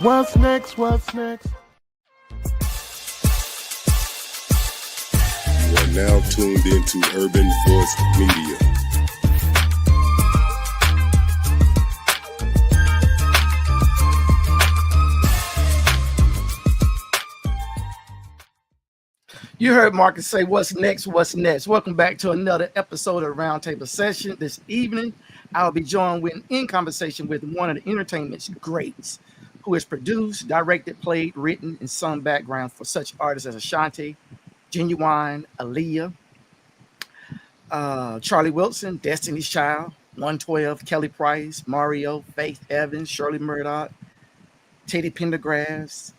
What's next? What's next? You are now tuned into Urban Force Media. You heard Marcus say, what's next, what's next? Welcome back to another episode of Roundtable Session. This evening, I'll be joined in conversation with one of the entertainment's greats, who has produced, directed, played, written, and sung background for such artists as Ashanti, Genuine, Aaliyah, Charlie Wilson, Destiny's Child, 112, Kelly Price, Mario, Faith Evans, Shirley Murdoch, Teddy Pendergrass,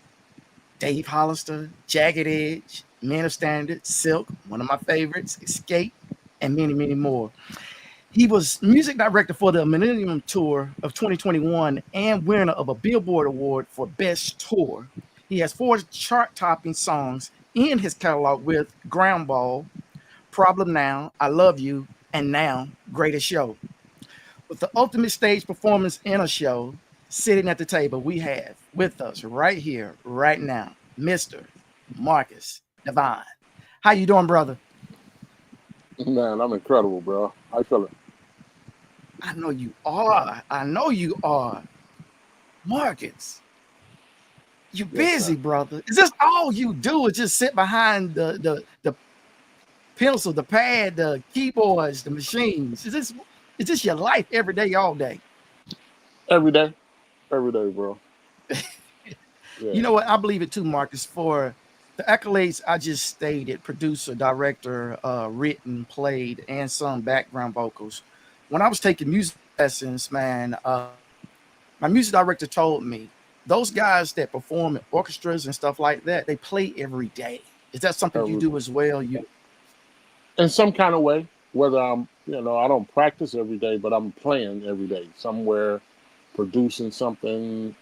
Dave Hollister, Jagged Edge, Men of Standard, Silk, one of my favorites, Escape, and many, many more. He was music director for the Millennium Tour of 2021 and winner of a Billboard Award for Best Tour. He has 4 chart-topping songs in his catalog with Ground Ball, Problem Now, I Love You, and now Greatest Show. With the ultimate stage performance in a show, sitting at the table, we have with us right here, right now, Mr. Marcus Devine. How you doing, brother? Man, I'm incredible, bro. How you feeling? I know you are. I know you are. Marcus, you busy, brother. Is this all you do is just sit behind the pencil, the pad, the keyboards, the machines? Is this your life every day, all day? Every day, bro. Yeah. You know what? I believe it too, Marcus. For the accolades I just stated, producer, director, written, played, and sung background vocals. When I was taking music lessons, man, my music director told me those guys that perform in orchestras and stuff like that, they play every day. Is that something you do as well? You, in some kind of way, whether I'm, I don't practice every day, but I'm playing every day somewhere, producing something,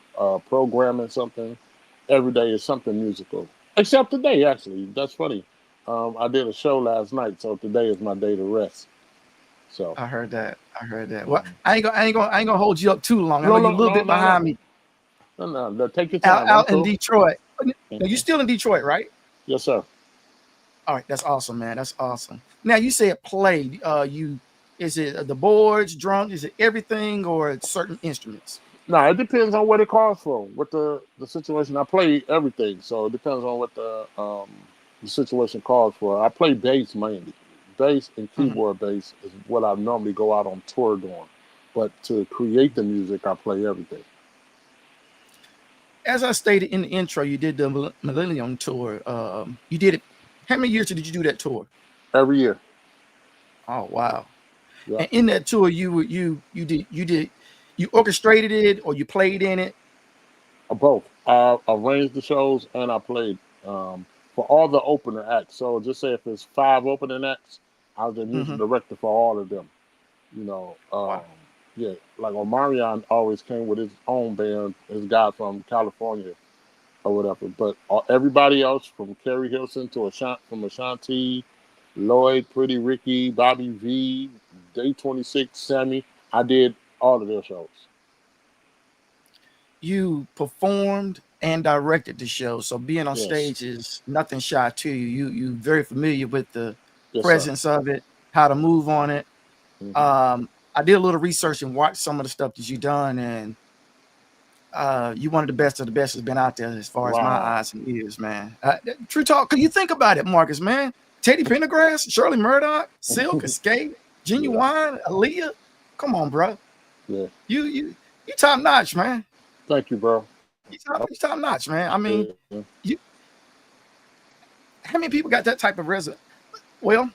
programming something. Every day is something musical. Except today, actually. That's funny. I did a show last night, so today is my day to rest. So I heard that. Well, I ain't gonna hold you up too long. I know you're a little bit behind me. No, take your time. Out in Detroit. Now, you're still in Detroit, right? Yes, sir. All right, that's awesome, man. That's awesome. Now you said play. Is it the boards, drums? Is it everything, or certain instruments? No, it depends on what it calls for. What the situation. I play everything, so it depends on what the situation calls for. I play bass mainly. Bass and keyboard bass is what I normally go out on tour doing. But to create the music, I play everything. As I stated in the intro, you did the Millennium Tour. You did it. How many years did you do that tour? Every year. Oh wow! Yeah. And in that tour, you orchestrated it or you played in it? Both. I arranged the shows and I played for all the opener acts. So just say if it's 5 opening acts, I was the music director for all of them. Wow. Yeah, like Omarion always came with his own band, his guy from California or whatever. But everybody else, from Kerry Hilson to Ashanti, Lloyd, Pretty Ricky, Bobby V, Day 26, Sammy, I did all of their shows. You performed and directed the show, so being on stage is nothing shy to you. You very familiar with the presence of it, how to move on it. I did a little research and watched some of the stuff that you've done, and you one of the best that's been out there as far as my eyes and ears, man. True talk. Cause you think about it, Marcus, man. Teddy Pendergrass, Shirley Murdoch, Silk, Escape, Genuine, Aaliyah. Come on, bro. Yeah. You top notch, man. Thank you, bro. You top notch, man. I mean, how many people got that type of resume? Well,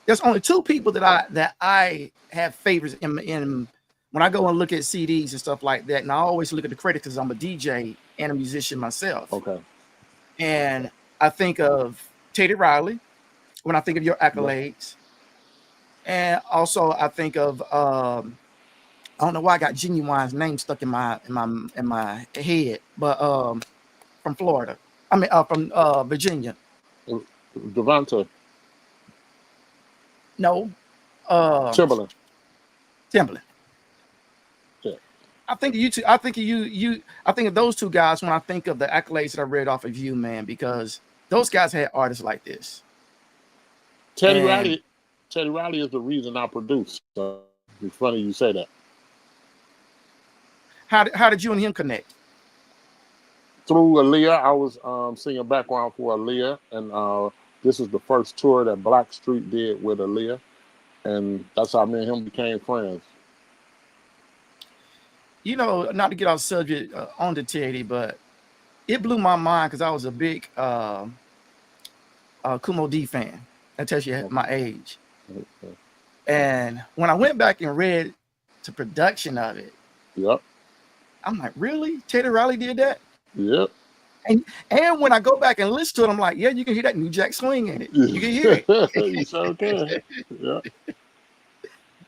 there's only 2 people that I have favorites in when I go and look at CDs and stuff like that. And I always look at the credits because I'm a DJ and a musician myself. Okay. And I think of Teddy Riley when I think of your accolades. And also I think of I don't know why I got Genuine's name stuck in my head, but from Florida. I mean from Virginia. Devante. No. Timberland. Yeah. I think you two. I think you. I think of those two guys when I think of the accolades that I read off of you, man, because those guys had artists like this. Teddy And Riley, Teddy Riley is the reason I produce. So it's funny you say that. how did you and him connect? Through Aaliyah, I was singing background for Aaliyah, and this was the first tour that Blackstreet did with Aaliyah, and that's how me and him became friends. You know, not to get off subject on to Teddy, but it blew my mind because I was a big Kumo D fan. That tells you my age. And when I went back and read the production of it, Yep, I'm like, really? Teddy Riley did that? yep. And when I go back and listen to it, I'm like, yeah, you can hear that New Jack Swing in it. You can hear it. You sure can. Yeah.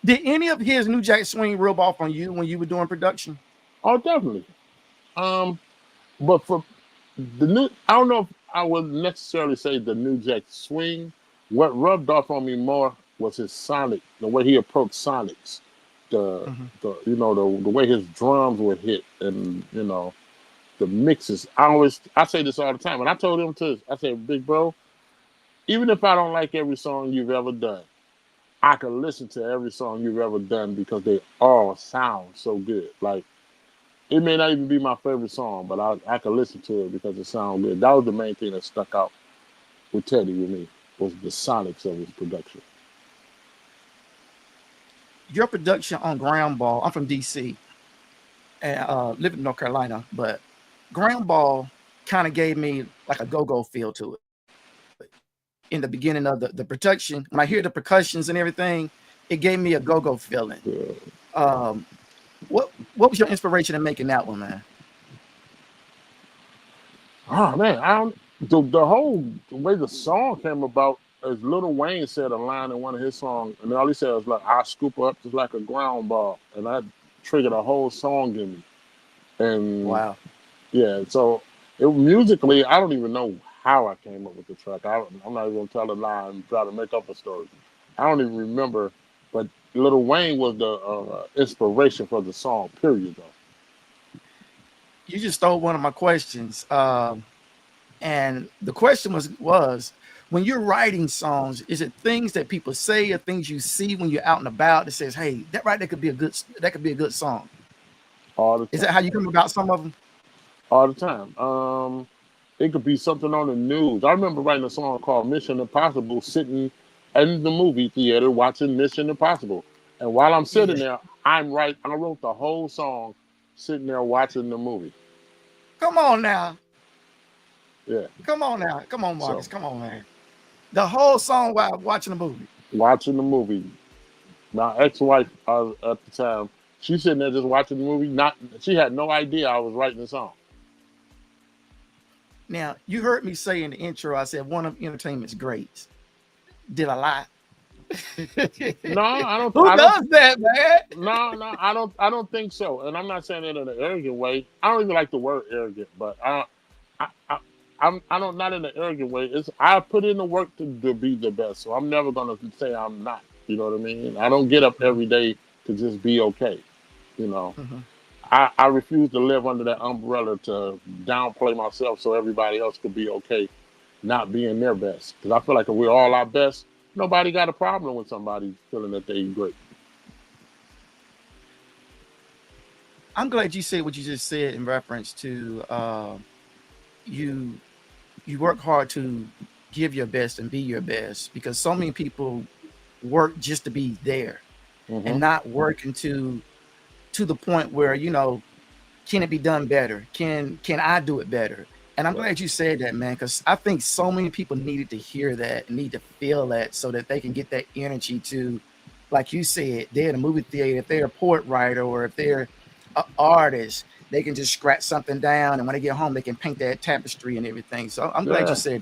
Did any of his New Jack Swing rub off on you when you were doing production? Oh, definitely. But for the new, I don't know if I would necessarily say the New Jack Swing. What rubbed off on me more was his sonic, the way he approached sonics, the you know the way his drums would hit, and you know the mixes. I say this all the time, and I told him too. I said, big bro, even if I don't like every song you've ever done, I can listen to every song you've ever done because they all sound so good. Like it may not even be my favorite song, but I can listen to it because it sounds good. That was the main thing that stuck out with Teddy with me was the sonics of his production. Your production on Ground Ball, I'm from DC and live in North Carolina, but Ground Ball kind of gave me like a go-go feel to it. In the beginning of the production, when I hear the percussions and everything, it gave me a go-go feeling. Yeah. What was your inspiration in making that one, man? Oh man, I don't, the whole way the song came about is Lil Wayne said a line in one of his songs, and all he said was like, "I scoop her up just like a ground ball," and that triggered a whole song in me. And Wow. yeah, so musically, I don't even know how I came up with the track. I'm not even gonna tell a lie and try to make up a story. I don't even remember, but Lil Wayne was the inspiration for the song. Period, though. You just stole one of my questions. And the question was when you're writing songs, is it things that people say or things you see when you're out and about that says, hey, that could be a good song? All the time. Is that how you come about some of them? All the time. It could be something on the news. I remember writing a song called Mission Impossible, sitting in the movie theater watching Mission Impossible. And while I'm sitting there, I wrote the whole song sitting there watching the movie. Come on now. Yeah. Come on now. Come on, Marcus. So, Come on, man. The whole song while watching the movie. watching the movie. My ex-wife at the time, she's sitting there just watching the movie. She had no idea I was writing the song. Now, you heard me say in the intro, I said one of entertainment's greats. Did I lie? No, I don't. Who does that, man? No, I don't think so. And I'm not saying it in an arrogant way. I don't even like the word arrogant, but I don't not in an arrogant way. I put in the work to be the best, so I'm never gonna say I'm not. You know what I mean? I don't get up every day to just be okay. You know, I refuse to live under that umbrella to downplay myself so everybody else could be okay, not being their best. Because I feel like if we're all our best, nobody got a problem with somebody feeling that they're great. I'm glad you said what you just said in reference to you work hard to give your best and be your best, because so many people work just to be there and not working to the point where, you know, can it be done better? Can I do it better? And I'm glad you said that, man, because I think so many people needed to hear that and need to feel that so that they can get that energy to, like you said, they're in a movie theater, if they're a poet writer or if they're an artist, they can just scratch something down, and when they get home, they can paint that tapestry and everything. So I'm glad you said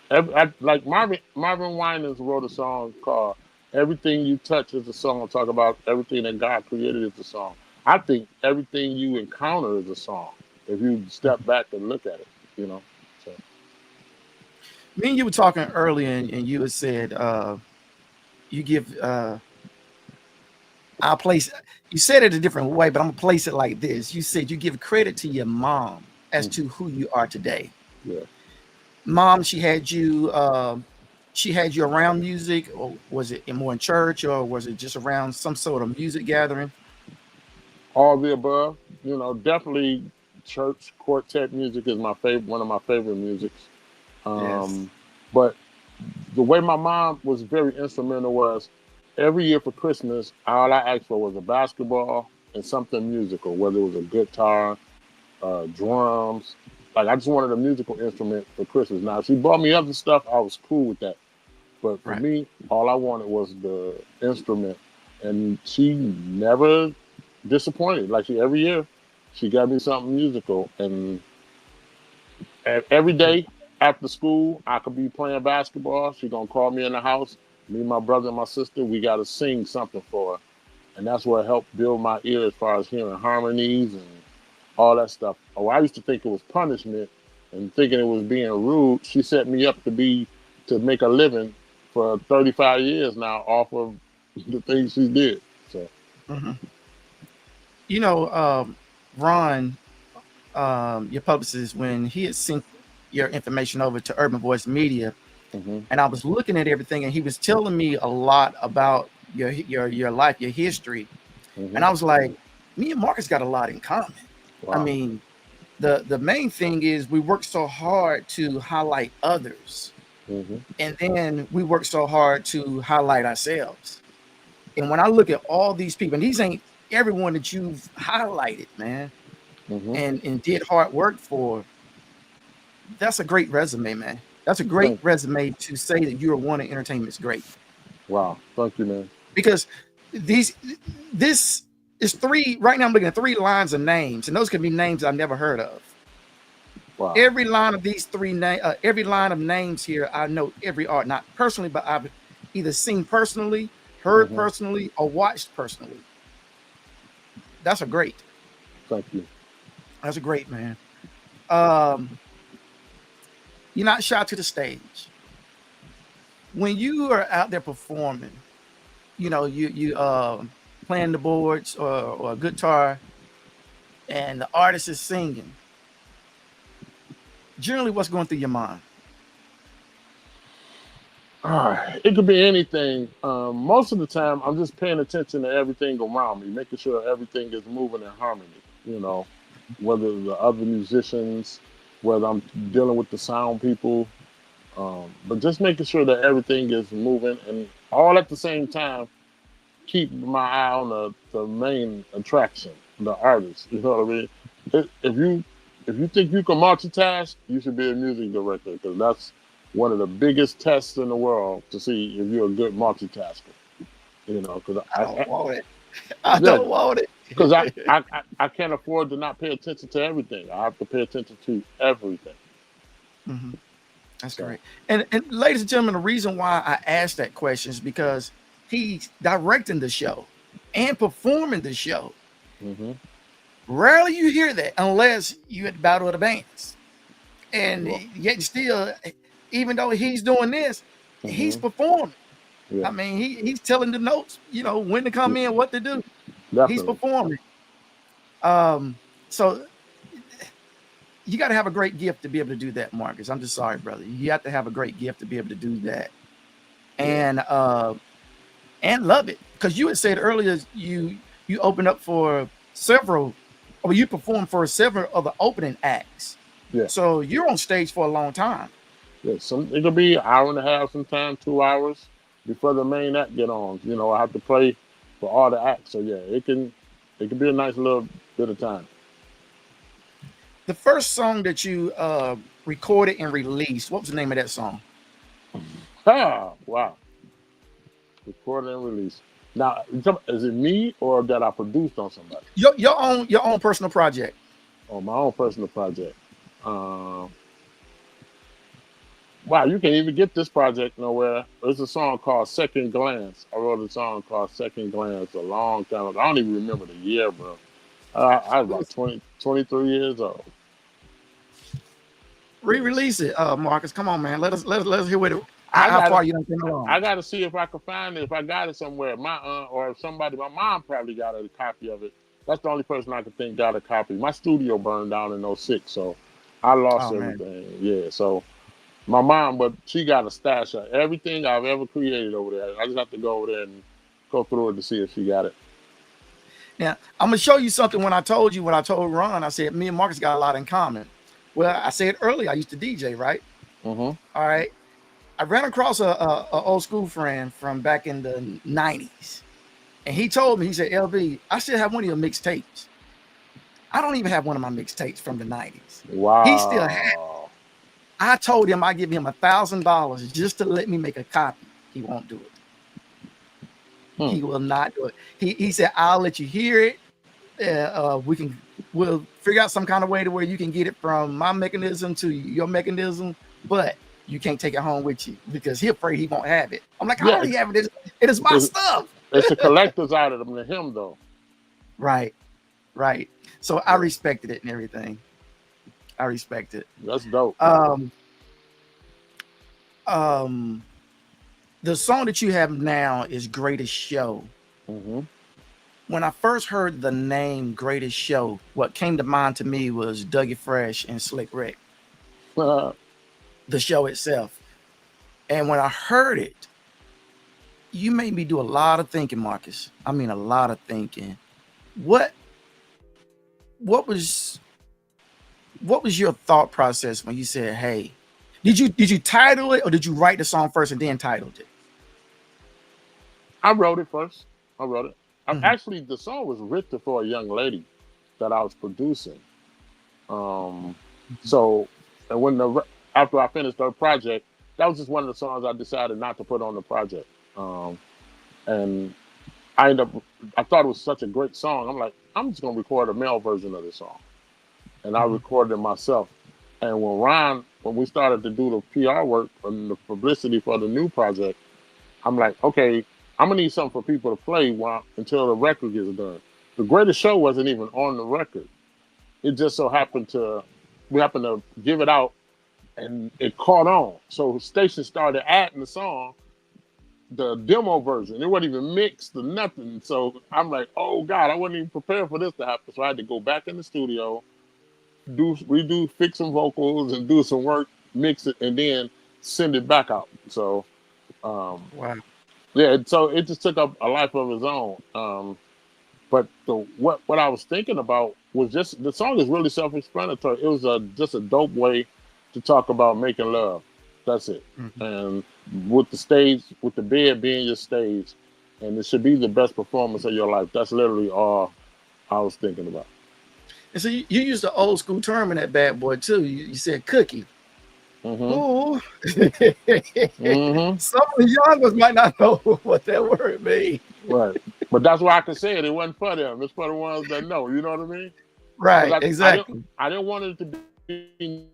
that. Like Marvin Winans wrote a song called "Everything You Touch" is a song. Talk about everything that God created is a song. I think everything you encounter is a song if you step back and look at it. You know. So. Me and you were talking earlier, and you had said you give I'll place. You said it a different way, but I'm gonna place it like this. You said you give credit to your mom as to who you are today. Yeah. Mom, she had you around music, or was it more in church, or was it just around some sort of music gathering? All the above. You know, definitely church quartet music is my favorite, one of my favorite musics. Yes. But the way my mom was very instrumental was every year for Christmas, all I asked for was a basketball and something musical, whether it was a guitar, drums. Like I just wanted a musical instrument for Christmas. Now, if she bought me other stuff, I was cool with that. But for Right. me, all I wanted was the instrument, and she never disappointed. Like she every year, she got me something musical, and every day after school, I could be playing basketball. She gonna call me in the house. Me, my brother, and my sister, we gotta sing something for her, and that's what helped build my ear as far as hearing harmonies and all that stuff. Oh, I used to think it was punishment and thinking it was being rude. She set me up to make a living for 35 years now off of the things she did. So, Mhm. You know, Ron, your publicist, when he had sent your information over to Urban Voice Media, hmm and I was looking at everything, and he was telling me a lot about your life, your history, hmm and I was like, me and Marcus got a lot in common. I wow, mean, the main thing is we work so hard to highlight others, hmm and then we work so hard to highlight ourselves. And when I look at all these people, and these ain't everyone that you've highlighted, man, hmm and did hard work for, that's a great resume, man. That's a great thank, resume to say that you're one of entertainment's great. wow, thank you, man. Because these this is three right now. I'm looking at three lines of names, and those could be names I've never heard of. Wow, Every line of these every line of names here, I know every art, not personally, but I've either seen personally, heard hmm personally, or watched personally. That's a great. thank you. That's a great, man. Um, you're not shy to the stage. When you are out there performing, you playing the boards or a guitar, and the artist is singing. Generally, what's going through your mind? It could be anything. Most of the time, I'm just paying attention to everything around me, making sure everything is moving in harmony. You know, whether the other musicians, whether I'm dealing with the sound people, but just making sure that everything is moving and all at the same time, keep my eye on the main attraction, the artist. You know what I mean? If you think you can multitask, you should be a music director because that's one of the biggest tests in the world to see if you're a good multitasker. You know, because I don't want it. I yeah, don't want because it. I can't afford to not pay attention to everything. I have to pay attention to everything. Mhm. That's So, great. And ladies and gentlemen, the reason why I asked that question is because he's directing the show and performing the show. hmm Rarely you hear that unless you at the Battle of the Bands. And well, yet still, even though he's doing this, he's hmm performing. yeah, I mean, he's telling the notes, when to come in, what to do. He's definitely. performing. So you got to have a great gift to be able to do that, Marcus. I'm just sorry, brother. You have to have a great gift to be able to do that, Yeah. and love it. Because you had said earlier you opened up for several, or you performed for several of the opening acts. Yeah. So you're on stage for a long time. Yeah, it could be an hour and a half, sometimes 2 hours before the main act get on. You know, I have to play for all the acts. So yeah, it can be a nice little bit of time. The first song that you recorded and released, what was the name of that song? Ah, wow. Recorded and released. Now, is it me or that I produced on somebody? Your own personal project. On my own personal project. Um, wow, you can't even get this project nowhere. There's a song called Second Glance. I wrote a song called Second Glance a long time ago. I don't even remember the year, bro. I was about 23 years old. Re-release it, Marcus. Come on, man. Let us hear what it. How far you done came along? I got to see if I can find it. If I got it somewhere, my aunt or somebody, my mom probably got a copy of it. That's the only person I can think got a copy. My studio burned down in '06, so I lost everything. Man. Yeah, so my mom, but she got a stash of everything I've ever created over there. I just have to go over there and go through it to see if she got it. Now, I'm going to show you something. When I told Ron, I said, me and Marcus got a lot in common. Well, I said earlier, I used to DJ, right? Mm-hmm. All right. I ran across a old school friend from back in the 90s. And he told me, he said, LB, I still have one of your mixtapes. I don't even have one of my mixtapes from the 90s. Wow. He still had it. I told him I'd give him $1,000 just to let me make a copy. He won't do it. He will not do it. He said, I'll let you hear it. We'll figure out some kind of way to where you can get it from my mechanism to your mechanism, but you can't take it home with you because he's afraid he won't have it. I'm like, I already have it. It is my stuff. It's a collector's item to him, though. Right. So I respected it and everything. I respect it. That's dope. The song that you have now is Greatest Show. Mm-hmm. When I first heard the name Greatest Show, what came to mind to me was Dougie Fresh and Slick Rick. The show itself. And when I heard it, you made me do a lot of thinking, Marcus. I mean, a lot of thinking. What was your thought process when you said, hey, did you title it or did you write the song first and then titled it? I wrote it first. Actually, the song was written for a young lady that I was producing. So, and after I finished the project, that was just one of the songs I decided not to put on the project. And I thought it was such a great song. I'm like, I'm just gonna record a male version of this song, and I recorded it myself. And when we started to do the PR work and the publicity for the new project, I'm like, okay, I'm gonna need something for people to play until the record gets done. The Greatest Show wasn't even on the record. It just so happened we happened to give it out and it caught on. So stations started adding the song, the demo version. It wasn't even mixed or nothing. So I'm like, oh God, I wasn't even prepared for this to happen. So I had to go back in the studio, fix some vocals and do some work, mix it, and then send it back out. So, wow. Yeah, so it just took up a life of its own. But what I was thinking about was just the song is really self-explanatory. It was just a dope way to talk about making love. That's it. Mm-hmm. And with the bed being your stage, and it should be the best performance of your life. That's literally all I was thinking about. And so you used the old school term in that bad boy too. You said cookie. Mm-hmm. Ooh. Mm-hmm. Some of the young ones might not know what that word means. Right. But that's why I can say it. It wasn't for them. It's for the ones that know. You know what I mean? Right. Exactly. I didn't want it to be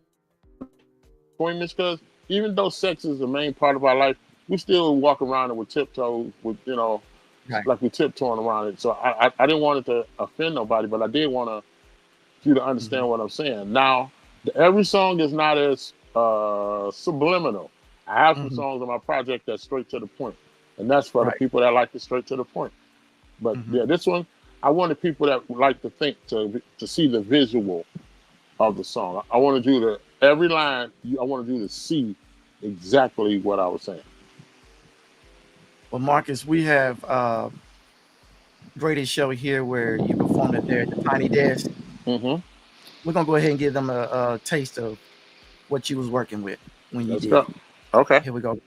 pointless because even though sex is the main part of our life, we still walk around it with tiptoes, like we tiptoeing around it. So I didn't want it to offend nobody, but I did want you to understand what I'm saying. Now, every song is not as subliminal. I have some songs on my project that's straight to the point, and that's for the people that like it straight to the point. But yeah, this one, I wanted people that like to think to see the visual of the song. I wanted you to every line. I wanted you to see exactly what I was saying. Well, Marcus, we have Greatest Show here where you performed it there at the Tiny Desk. Mm-hmm. We're gonna go ahead and give them a taste of what you was working with when you did. Go. Okay. Here we go.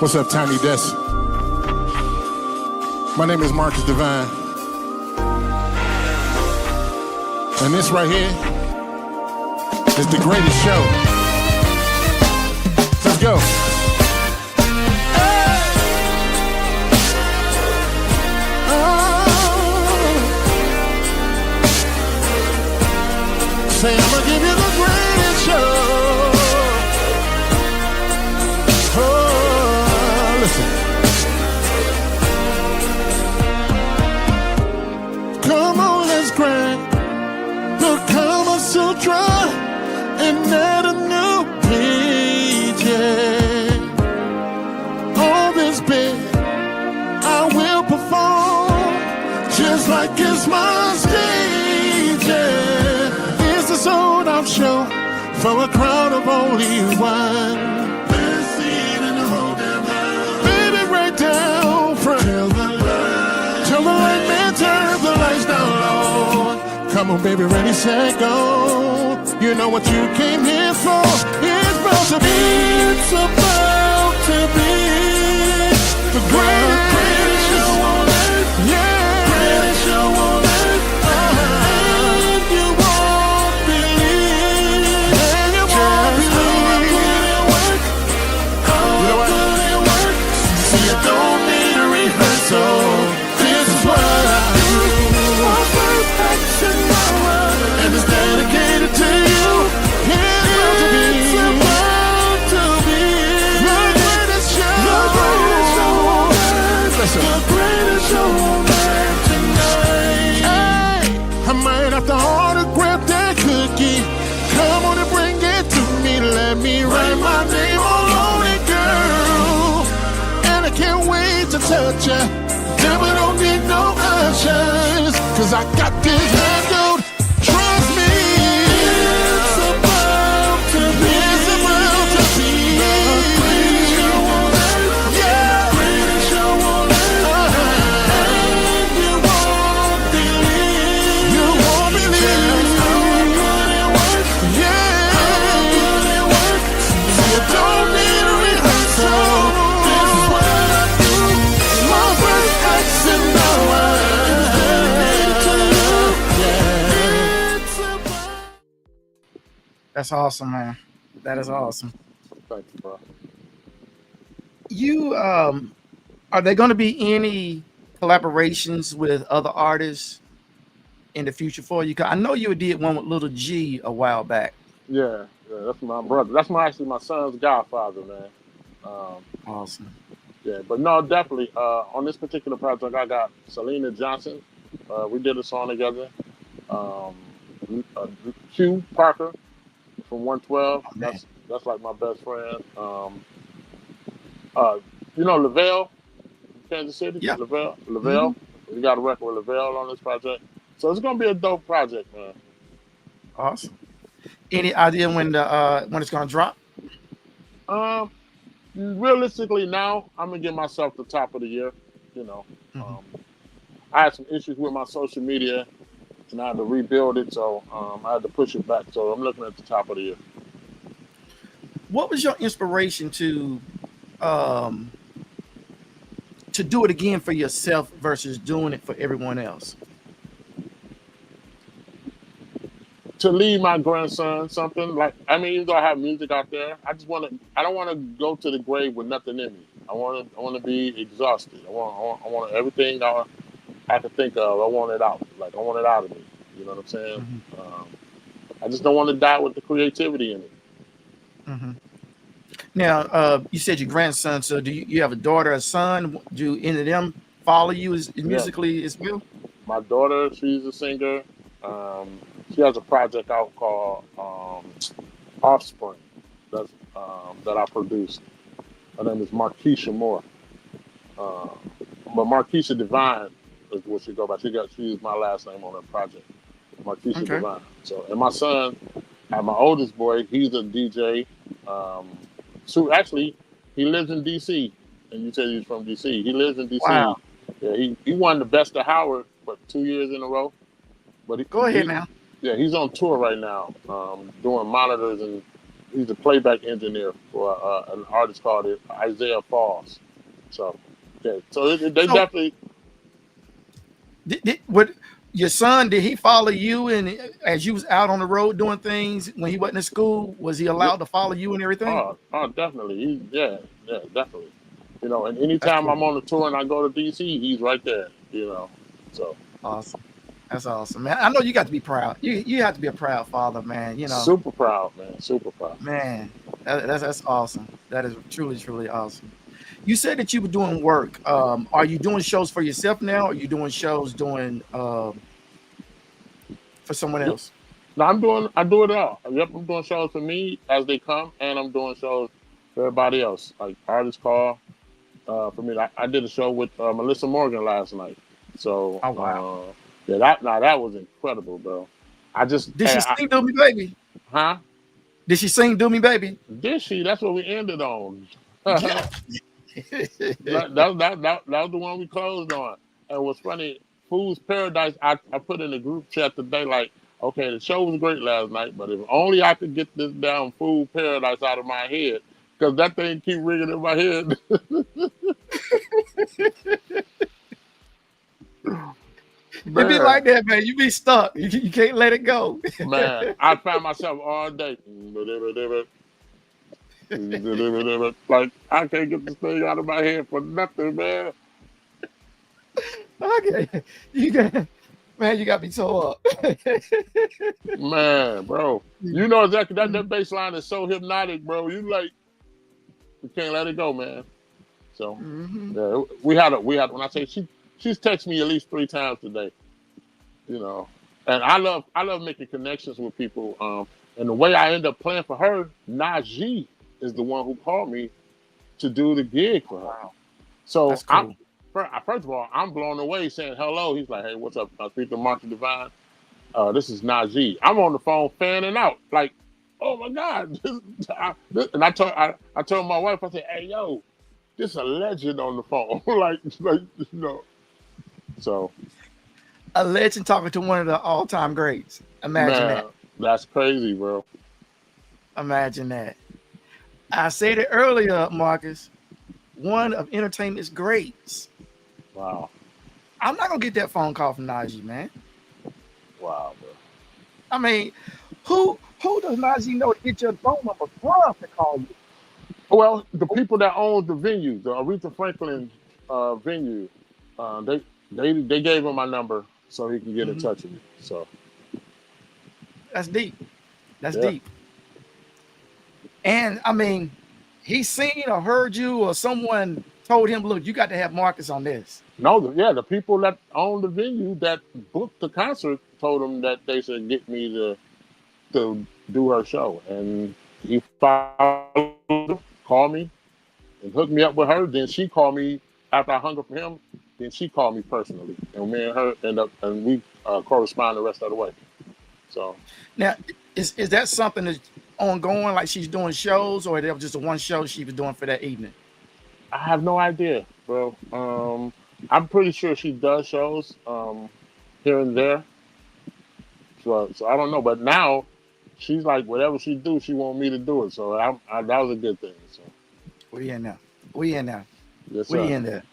What's up, Tiny Desk? My name is Marcus Devine. And this right here is the greatest show. Let's go. Say I'ma give you the greatest show. Oh, listen. Come on, let's grind. The Kama Sutra. like it's my stage, yeah. It's a sold off show for a crowd of only one. Best seat in the whole damn house. Baby, right down front. Tell the light man, turn the lights down low. Come on, baby, ready, set, go. You know what you came here for. It's about to be. It's about to be the greatest show on earth. Yeah, greatest show on earth. And you won't believe. And you won't believe. You know what? See, you don't need a rehearsal. This is what I do. My first action hour, and it's dedicated to you. It's about to be the greatest show. The greatest show on earth. The greatest show on earth tonight. Hey, I might have to autograph that cookie. Come on and bring it to me. Let me write my name all on it, girl. And I can't wait to touch ya. Never don't need no ushers, 'cause I got this handled. Trust me. It's about to be. It's about to be the greatest show on earth. Yeah, greatest show on earth. And you won't believe. You won't believe how good it works. Yeah, how good it works. So you don't need a rehearsal. This is what I do. My first action hour. That's awesome, man. That is awesome. Thank you, bro. You are there going to be any collaborations with other artists in the future for you? 'Cause I know you did one with Little G a while back. Yeah, that's my brother. That's actually my son's godfather, man. Awesome. Yeah, but no, definitely. On this particular project, I got Selena Johnson. We did a song together. Q Parker from 112. That's like my best friend. You know Lavelle, Kansas City. Yeah. Lavelle. We got a record with Lavelle on this project, so it's gonna be a dope project, man. Awesome. Any idea when it's gonna drop? Realistically, now I'm gonna give myself the top of the year. You know, I had some issues with my social media, and I had to rebuild it, so I had to push it back. So I'm looking at the top of the year. What was your inspiration to do it again for yourself versus doing it for everyone else? To leave my grandson something like, I mean, even though I have music out there, I don't want to go to the grave with nothing in me. I want to be exhausted. I want everything I can think of. I want it out. Like I want it out of me. You know what I'm saying? I just don't want to die with the creativity in it. Now, you said your grandson. So, do you have a daughter, a son? Do any of them follow you musically as well? My daughter, she's a singer. She has a project out called Offspring that I produced. Her name is Markeisha Moore. But Markeisha Devine is what she go by. She used my last name on her project. Markeisha Devine. So, and my son, my oldest boy, he's a DJ. So actually, he lives in DC, and you said he's from DC. He lives in DC. Wow. Yeah, he won the Best of Howard, 2 years in a row. But Go ahead now. Yeah, he's on tour right now, doing monitors, and he's a playback engineer for an artist called Isaiah Falls. So, yeah, they definitely. What your son? Did he follow you? And as you was out on the road doing things when he wasn't in school, was he allowed to follow you and everything? Oh, definitely. Yeah, definitely. You know, and anytime I'm on the tour and I go to DC, he's right there. You know, so awesome. That's awesome, man. I know you got to be proud. You have to be a proud father, man. You know, super proud, man. Super proud, man. That's awesome. That is truly, truly awesome. You said that you were doing work. Are you doing shows for yourself now? Or are you doing shows for someone else? No, I do it all. Yep, I'm doing shows for me as they come, and I'm doing shows for everybody else. Like artists call for me. I did a show with Melissa Morgan last night. So, oh wow. Yeah, that was incredible, bro. I just, Did she sing "Do Me Baby"? huh? Did she sing "Do Me Baby"? Did she? That's what we ended on. Yeah. That was the one we closed on. And what's funny, Food's Paradise, I put in the group chat today, like, okay, the show was great last night, but if only I could get this damn Food Paradise out of my head, because that thing keep ringing in my head. It be Man, like that, man. You be stuck. You can't let it go. man, I find myself all day. Like, I can't get this thing out of my head for nothing, man. Okay, you got, man. You got me so up. Man, bro. You know exactly that bass line is so hypnotic, bro. You like, we can't let it go, man. So yeah, we had when I say she's texted me at least 3 times today, you know. And I love making connections with people. And the way I end up playing for her, Najee is the one who called me to do the gig for her. Wow, So that's cool. first of all, I'm blown away saying hello. He's like, hey, what's up? I speak to Marcus Devine. This is Najee. I'm on the phone fanning out, like, oh my God. And I told my wife, I said, hey, yo, this is a legend on the phone. like, you know. So, A legend talking to one of the all-time greats. Imagine man, that. that's crazy, bro. Imagine that. I said it earlier, Marcus. One of entertainment's greats. Wow. I'm not gonna get that phone call from Najee, man. Wow, bro. I mean, who does Najee know to get your phone number from to call you? Well, the people that own the venue, the Aretha Franklin venue, they gave him my number so he can get in touch with me. So That's deep. That's yeah. deep. And I mean, he seen or heard you, or someone told him, "Look, you got to have Marcus on this." No, the people that own the venue that booked the concert told him that they should get me to do her show, and he followed, called me, and hooked me up with her. Then she called me after I hung up for him. Then she called me personally, and me and her end up and we correspond the rest of the way. So Now, is that something that's ongoing, like she's doing shows, or that was just a one show she was doing for that evening? I have no idea, bro. I'm pretty sure she does shows here and there. So I don't know, but now she's like, whatever she do, she want me to do it. So that was a good thing. So We in there. We in there. yes, We sir. in there.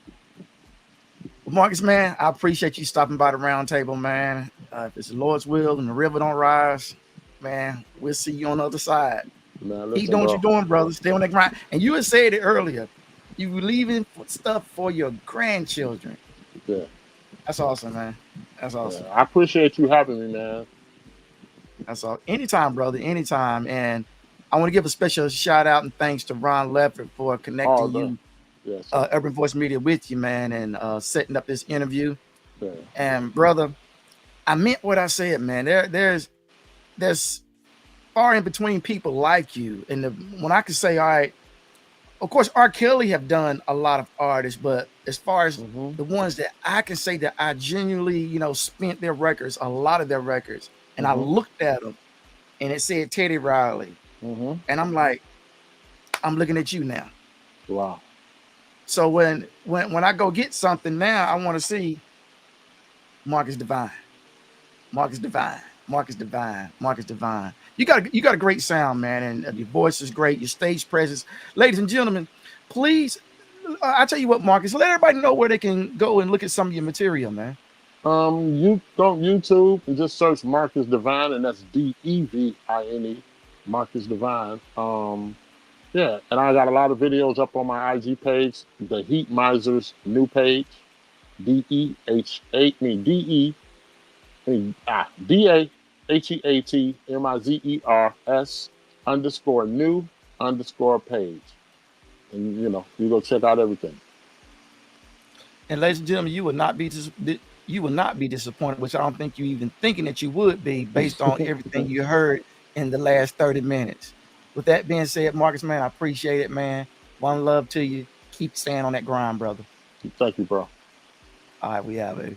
Well, Marcus, man, I appreciate you stopping by the round table, man. If it's the Lord's will and the river don't rise, man, we'll see you on the other side. Man, Keep listen, doing what bro. you're doing, brother. Stay on that grind. And you had said it earlier. You were leaving stuff for your grandchildren. Yeah, That's awesome, man. That's awesome. yeah. I appreciate you having me, man. That's all. Anytime, brother. Anytime. And I want to give a special shout out and thanks to Ron Leffert for All connecting done. you, Yes, Urban Voice Media, with you, man, and setting up this interview. yeah. And brother, I meant what I said, man. There's far in between people like you. And when I can say, all right, of course, R. Kelly have done a lot of artists, but as far as the ones that I can say that I genuinely, spent their records, a lot of their records, and I looked at them, and it said Teddy Riley, and I'm like, I'm looking at you now. Wow. So when I go get something now, I want to see Marcus Devine, Marcus Devine, Marcus Devine, Marcus Devine. You got a great sound, man, and your voice is great. Your stage presence, ladies and gentlemen, please. I tell you what, Marcus, let everybody know where they can go and look at some of your material, man. You go on YouTube and just search Marcus Devine, and that's Devine, Marcus Devine. Yeah, and I got a lot of videos up on my IG page, the Heat Misers new page, DAHEATMIZERS_new_page. And you go check out everything. And ladies and gentlemen, you will not be disappointed, which I don't think you even thinking that you would be, based on everything you heard in the last 30 minutes. With that being said, Marcus, man, I appreciate it, man. One love to you. Keep staying on that grind, brother. Thank you, bro. All right, we out, baby.